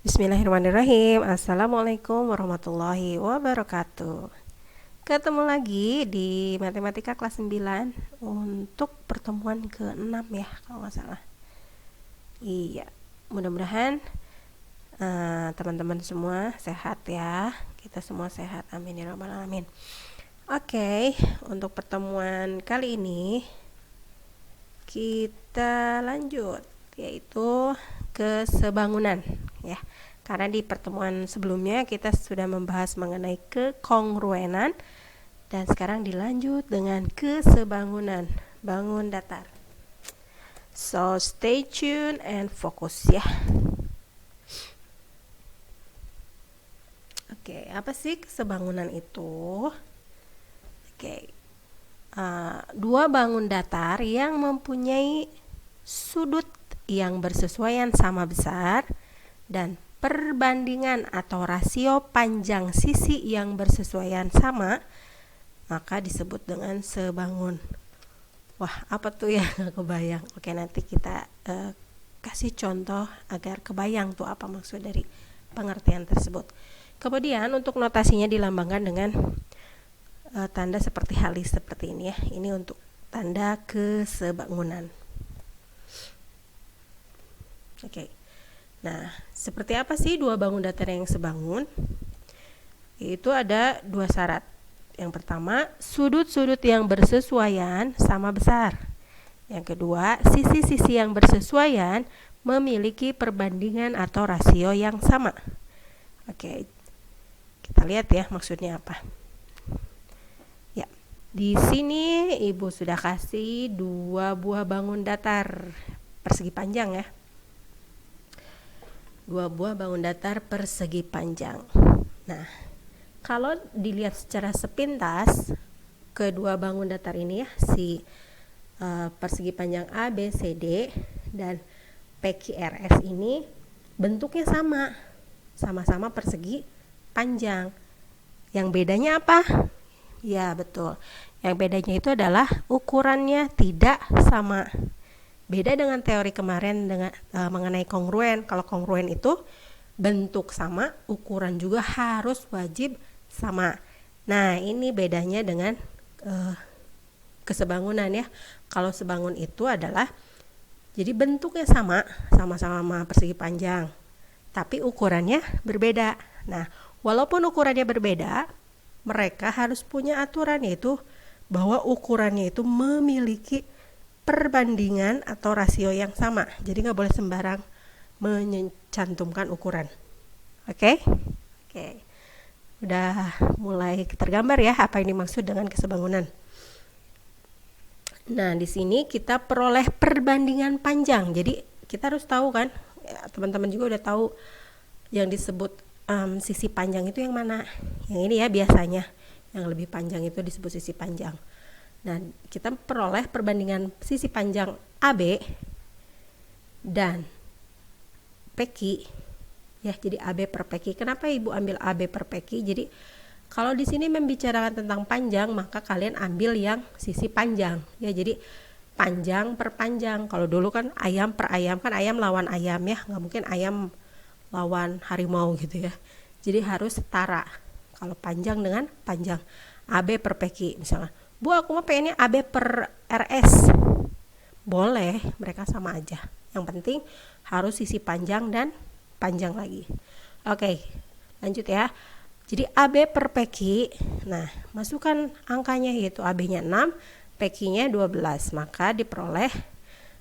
Bismillahirrahmanirrahim. Assalamualaikum warahmatullahi wabarakatuh. Ketemu lagi di Matematika kelas 9 untuk pertemuan ke-6 ya, kalau nggak salah. Iya, mudah-mudahan teman-teman semua sehat ya. Kita semua sehat, amin ya rabbal alamin. Oke, untuk pertemuan kali ini kita lanjut, yaitu kesebangunan ya. Karena di pertemuan sebelumnya kita sudah membahas mengenai kekongruenan dan sekarang dilanjut dengan kesebangunan, bangun datar. So stay tune and fokus ya. Oke, apa sih kesebangunan itu? Oke, dua bangun datar yang mempunyai sudut yang bersesuaian sama besar dan perbandingan atau rasio panjang sisi yang bersesuaian sama, maka disebut dengan sebangun. Wah, apa tuh ya? Nggak kebayang. Oke, nanti kita kasih contoh agar kebayang tuh apa maksud dari pengertian tersebut. Kemudian untuk notasinya dilambangkan dengan tanda seperti halis seperti ini ya. Ini untuk tanda kesebangunan. Oke. Nah, seperti apa sih dua bangun datar yang sebangun? Itu ada dua syarat. Yang pertama, sudut-sudut yang bersesuaian sama besar. Yang kedua, sisi-sisi yang bersesuaian memiliki perbandingan atau rasio yang sama. Oke. Kita lihat ya maksudnya apa. Ya, di sini Ibu sudah kasih dua buah bangun datar persegi panjang ya. Dua buah bangun datar persegi panjang. Nah, kalau dilihat secara sepintas, kedua bangun datar ini ya, si persegi panjang A, B, C, D dan PQRS ini bentuknya sama. Sama-sama persegi panjang. Yang bedanya apa? Ya, betul. Yang bedanya itu adalah ukurannya tidak sama. Beda dengan teori kemarin dengan mengenai kongruen. Kalau kongruen itu bentuk sama, ukuran juga harus wajib sama. Nah, ini bedanya dengan kesebangunan ya. Kalau sebangun itu adalah jadi bentuknya sama, sama-sama persegi panjang, tapi ukurannya berbeda. Nah, walaupun ukurannya berbeda, mereka harus punya aturan, yaitu bahwa ukurannya itu memiliki perbandingan atau rasio yang sama. Jadi nggak boleh sembarang mencantumkan ukuran. Oke? Oke. Udah mulai tergambar ya apa yang dimaksud dengan kesebangunan. Nah, di sini kita peroleh perbandingan panjang. Jadi kita harus tahu kan, ya, teman-teman juga udah tahu yang disebut sisi panjang itu yang mana. Yang ini ya biasanya, yang lebih panjang itu disebut sisi panjang. Nah, kita peroleh perbandingan sisi panjang AB dan PQ ya, jadi AB per PQ. Kenapa Ibu ambil AB per PQ? Jadi kalau di sini membicarakan tentang panjang, maka kalian ambil yang sisi panjang ya. Jadi panjang per panjang. Kalau dulu kan ayam per ayam, kan ayam lawan ayam ya, nggak mungkin ayam lawan harimau gitu ya. Jadi harus setara. Kalau panjang dengan panjang, AB per PQ misalnya. Bu, aku mau pengennya AB per RS. Boleh, mereka sama aja. Yang penting harus sisi panjang dan panjang lagi. Oke, lanjut ya. Jadi AB per PQ, nah masukkan angkanya, yaitu AB-nya 6, PQ-nya 12. Maka diperoleh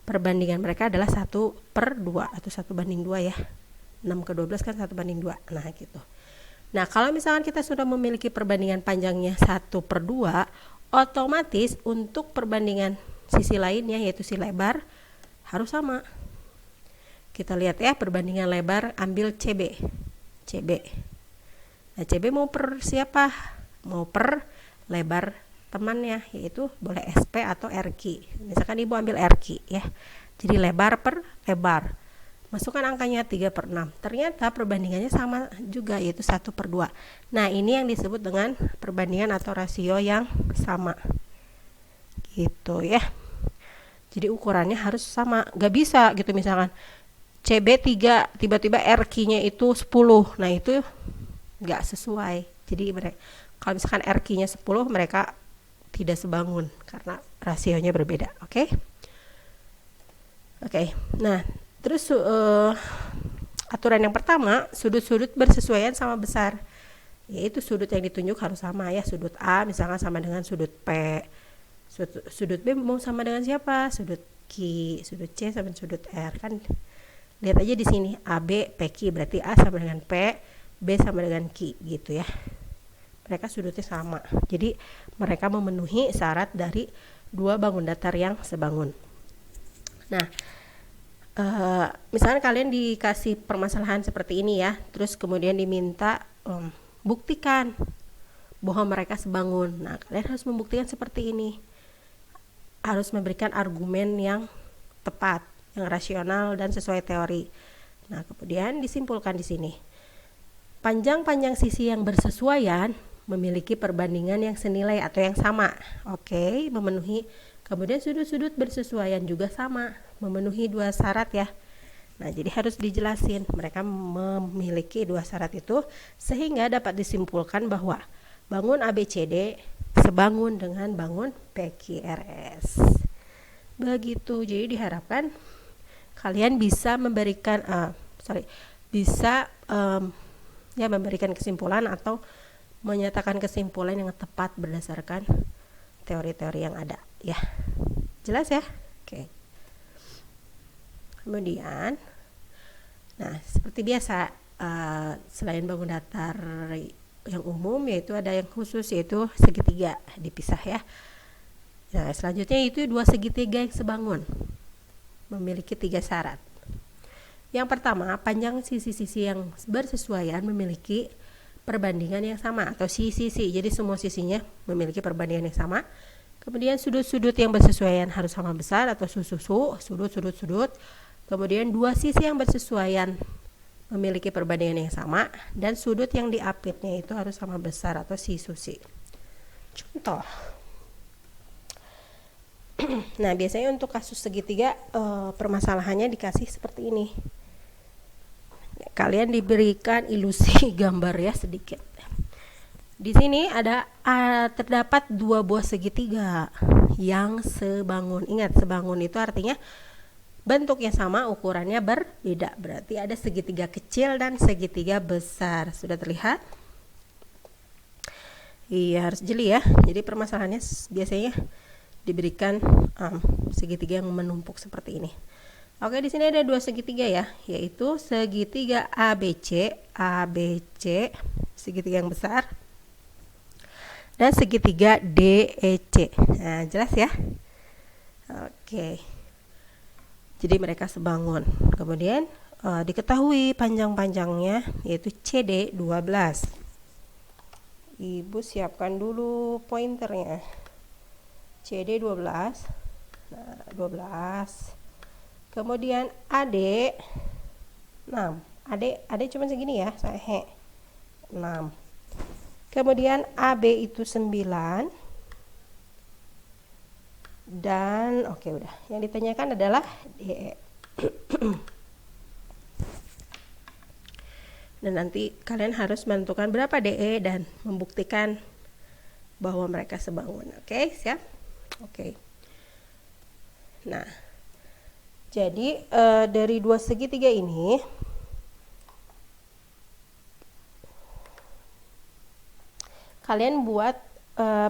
perbandingan mereka adalah 1/2 atau 1/2 ya. 6 ke 12 kan 1/2. Nah gitu. Nah, kalau misalkan kita sudah memiliki perbandingan panjangnya 1/2, otomatis untuk perbandingan sisi lainnya, yaitu si lebar, harus sama. Kita lihat ya, perbandingan lebar, ambil CB. Nah, CB mau per siapa? Mau per lebar temannya, yaitu boleh SP atau RQ. Misalkan Ibu ambil RQ ya. Jadi lebar per lebar. Masukkan angkanya 3/6. Ternyata perbandingannya sama juga, yaitu 1/2. Nah, ini yang disebut dengan perbandingan atau rasio yang sama. Gitu ya. Jadi ukurannya harus sama. Gak bisa gitu misalkan CB 3, tiba-tiba RQ-nya itu 10. Nah, itu nggak sesuai. Jadi kalau misalkan RQ-nya 10, mereka tidak sebangun karena rasionya berbeda. Oke. Nah, terus aturan yang pertama, sudut-sudut bersesuaian sama besar. Yaitu sudut yang ditunjuk harus sama ya. Sudut A misalkan sama dengan sudut P. Sudut B mau sama dengan siapa? Sudut Q, sudut C sama sudut R kan. Lihat aja di sini AB PQ, berarti A sama dengan P, B sama dengan Q gitu ya. Mereka sudutnya sama. Jadi mereka memenuhi syarat dari dua bangun datar yang sebangun. Nah, misalnya kalian dikasih permasalahan seperti ini ya, terus kemudian diminta buktikan bahwa mereka sebangun. Nah, kalian harus membuktikan seperti ini. Harus memberikan argumen yang tepat, yang rasional dan sesuai teori. Nah, kemudian disimpulkan di sini. Panjang-panjang sisi yang bersesuaian memiliki perbandingan yang senilai atau yang sama. Oke, memenuhi. Kemudian sudut-sudut bersesuaian juga sama, memenuhi dua syarat ya. Nah, jadi harus dijelasin mereka memiliki dua syarat itu sehingga dapat disimpulkan bahwa bangun ABCD sebangun dengan bangun PQRS. Begitu. Jadi diharapkan kalian bisa memberikan memberikan kesimpulan atau menyatakan kesimpulan yang tepat berdasarkan teori-teori yang ada ya. Jelas ya? Oke. Kemudian seperti biasa, selain bangun datar yang umum yaitu ada yang khusus yaitu segitiga dipisah ya. Nah, selanjutnya itu dua segitiga yang sebangun memiliki 3 syarat. Yang pertama, panjang sisi-sisi yang bersesuaian memiliki perbandingan yang sama atau sisi-sisi. Jadi semua sisinya memiliki perbandingan yang sama. Kemudian sudut-sudut yang bersesuaian harus sama besar atau sudut. Kemudian dua sisi yang bersesuaian memiliki perbandingan yang sama dan sudut yang diapitnya itu harus sama besar atau si-susi. Contoh. Nah, biasanya untuk kasus segitiga permasalahannya dikasih seperti ini. Kalian diberikan ilusi gambar ya sedikit. Di sini terdapat 2 buah segitiga yang sebangun. Ingat, sebangun itu artinya bentuknya sama, ukurannya berbeda. Berarti ada segitiga kecil dan segitiga besar. Sudah terlihat? Iya, harus jeli ya. Jadi permasalahannya biasanya diberikan segitiga yang menumpuk seperti ini. Oke, di sini ada 2 segitiga ya, yaitu segitiga ABC segitiga yang besar, dan segitiga DEC. Nah, jelas ya? Oke. Jadi mereka sebangun. Kemudian diketahui panjang-panjangnya yaitu CD 12. Ibu siapkan dulu pointernya. CD 12. Nah, 12. Kemudian AD 6. AD cuma segini ya, saya 6. Kemudian AB itu 9. Dan udah. Yang ditanyakan adalah DE. Dan nanti kalian harus menentukan berapa DE dan membuktikan bahwa mereka sebangun. Oke, siap? Oke. Nah, jadi dari 2 segitiga ini kalian buat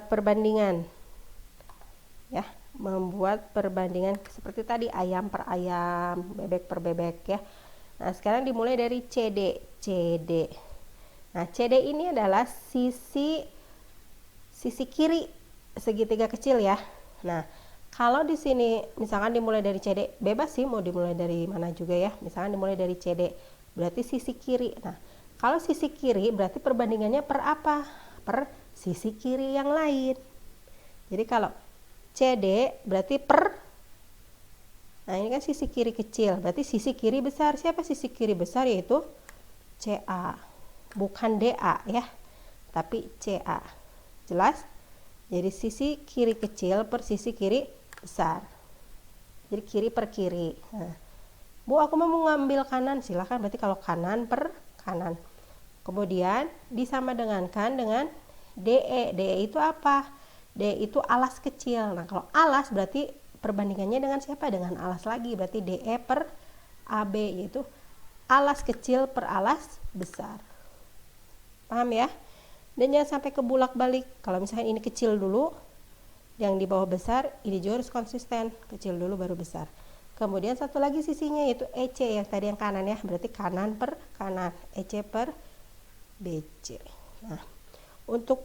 perbandingan ya, membuat perbandingan seperti tadi ayam per ayam, bebek per bebek ya. Nah, sekarang dimulai dari CD. Nah, CD ini adalah sisi kiri segitiga kecil ya. Nah, kalau di sini misalkan dimulai dari CD, bebas sih mau dimulai dari mana juga ya. Misalkan dimulai dari CD, berarti sisi kiri. Nah, kalau sisi kiri berarti perbandingannya per apa? Per sisi kiri yang lain. Jadi kalau CD berarti nah ini kan sisi kiri kecil, berarti sisi kiri besar. Siapa sisi kiri besar? Yaitu CA, bukan DA ya, tapi CA. Jelas? Jadi sisi kiri kecil per sisi kiri besar. Jadi kiri per kiri. Nah, Bu, aku mau ngambil kanan, silahkan. Berarti kalau kanan per kanan. Kemudian disama dengankan dengan DE. DE itu apa? DE itu alas kecil. Nah, kalau alas berarti perbandingannya dengan siapa? Dengan alas lagi. Berarti DE per AB, yaitu alas kecil per alas besar. Paham ya? Dan jangan sampai kebulak-balik. Kalau misalkan ini kecil dulu, yang di bawah besar, ini juga harus konsisten. Kecil dulu baru besar. Kemudian satu lagi sisinya yaitu EC, yang tadi yang kanan ya. Berarti kanan per kanan. EC per BC. Nah, untuk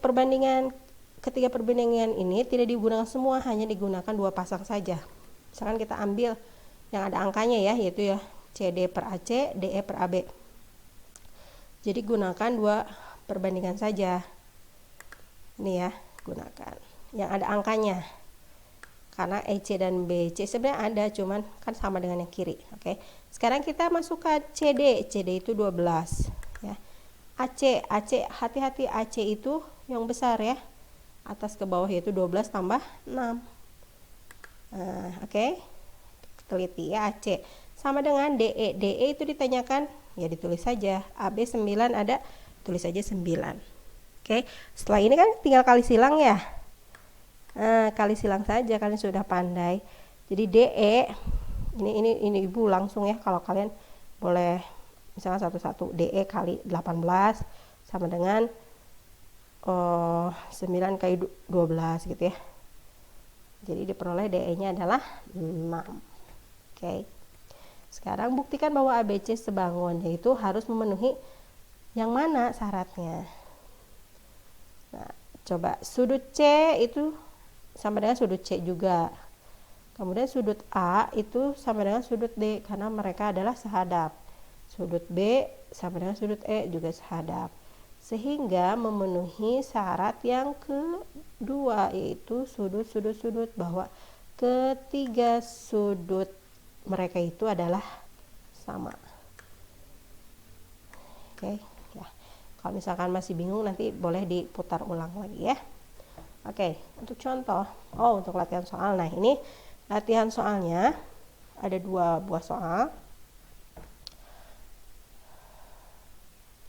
ketiga perbandingan ini tidak digunakan semua, hanya digunakan 2 pasang saja. Misalkan kita ambil yang ada angkanya ya, yaitu ya CD per AC, DE per AB. Jadi gunakan 2 perbandingan saja. Ini ya, gunakan yang ada angkanya. Karena EC dan BC sebenarnya ada, cuman kan sama dengan yang kiri. Oke. Sekarang kita masukkan CD. CD itu 12 ya. AC, hati-hati, AC itu yang besar ya. Atas ke bawah yaitu 12 tambah 6. Nah, oke. Teliti ya, AC. Sama dengan DE. DE itu ditanyakan, ya ditulis saja. AB 9 ada, tulis saja 9. Oke. Setelah ini kan tinggal kali silang ya. Nah, kali silang saja, kalian sudah pandai. Jadi DE ini Ibu langsung ya, kalau kalian boleh misalnya satu-satu. DE kali 18 sama dengan 9 kali 12 gitu ya. Jadi diperoleh DE-nya adalah 6. Oke. Sekarang buktikan bahwa ABC sebangun, yaitu harus memenuhi yang mana syaratnya. Nah, coba sudut C itu sama dengan sudut C juga. Kemudian sudut A itu sama dengan sudut D karena mereka adalah sehadap. Sudut B sama dengan sudut E juga sehadap. Sehingga memenuhi syarat yang kedua, yaitu sudut bahwa ketiga sudut mereka itu adalah sama. Oke, ya. Kalau misalkan masih bingung nanti boleh diputar ulang lagi ya. Oke, untuk contoh, untuk latihan soal. Nah, ini latihan soalnya ada 2 buah soal.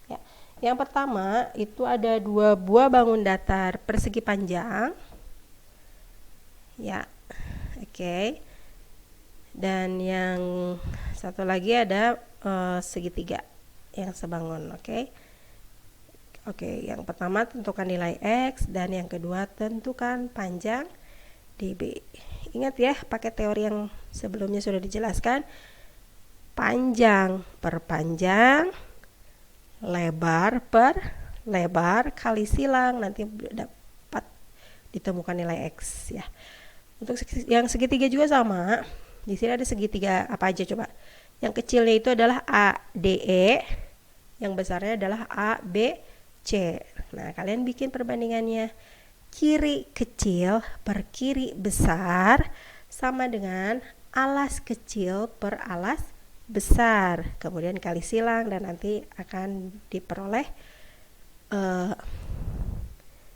Ya, yang pertama itu ada 2 buah bangun datar persegi panjang. Ya, oke. Dan yang satu lagi ada segitiga yang sebangun, oke. Oke, yang pertama tentukan nilai X dan yang kedua tentukan panjang DB. Ingat ya, pakai teori yang sebelumnya sudah dijelaskan. Panjang per panjang, lebar per lebar kali silang, nanti dapat ditemukan nilai X ya. Untuk yang segitiga juga sama. Di sini ada segitiga apa aja coba? Yang kecilnya itu adalah ADE, yang besarnya adalah AB C. Nah, kalian bikin perbandingannya. Kiri kecil per kiri besar sama dengan alas kecil per alas besar. Kemudian kali silang dan nanti akan diperoleh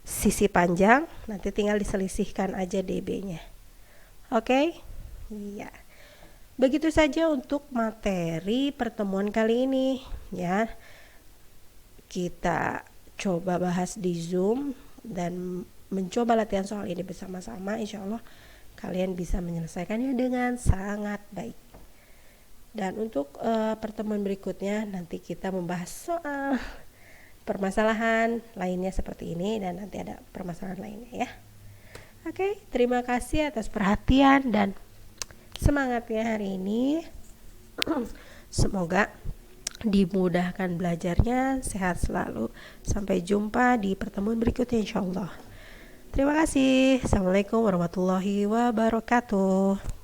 sisi panjang. Nanti tinggal diselisihkan aja DB-nya. Oke? Iya. Begitu saja untuk materi pertemuan kali ini ya. Kita coba bahas di Zoom dan mencoba latihan soal ini bersama-sama. Insya Allah kalian bisa menyelesaikannya dengan sangat baik. Dan untuk pertemuan berikutnya nanti kita membahas soal permasalahan lainnya seperti ini dan nanti ada permasalahan lainnya ya. Oke, terima kasih atas perhatian dan semangatnya hari ini. Semoga dimudahkan belajarnya, sehat selalu. Sampai jumpa di pertemuan berikutnya insyaallah. Terima kasih. Assalamualaikum warahmatullahi wabarakatuh.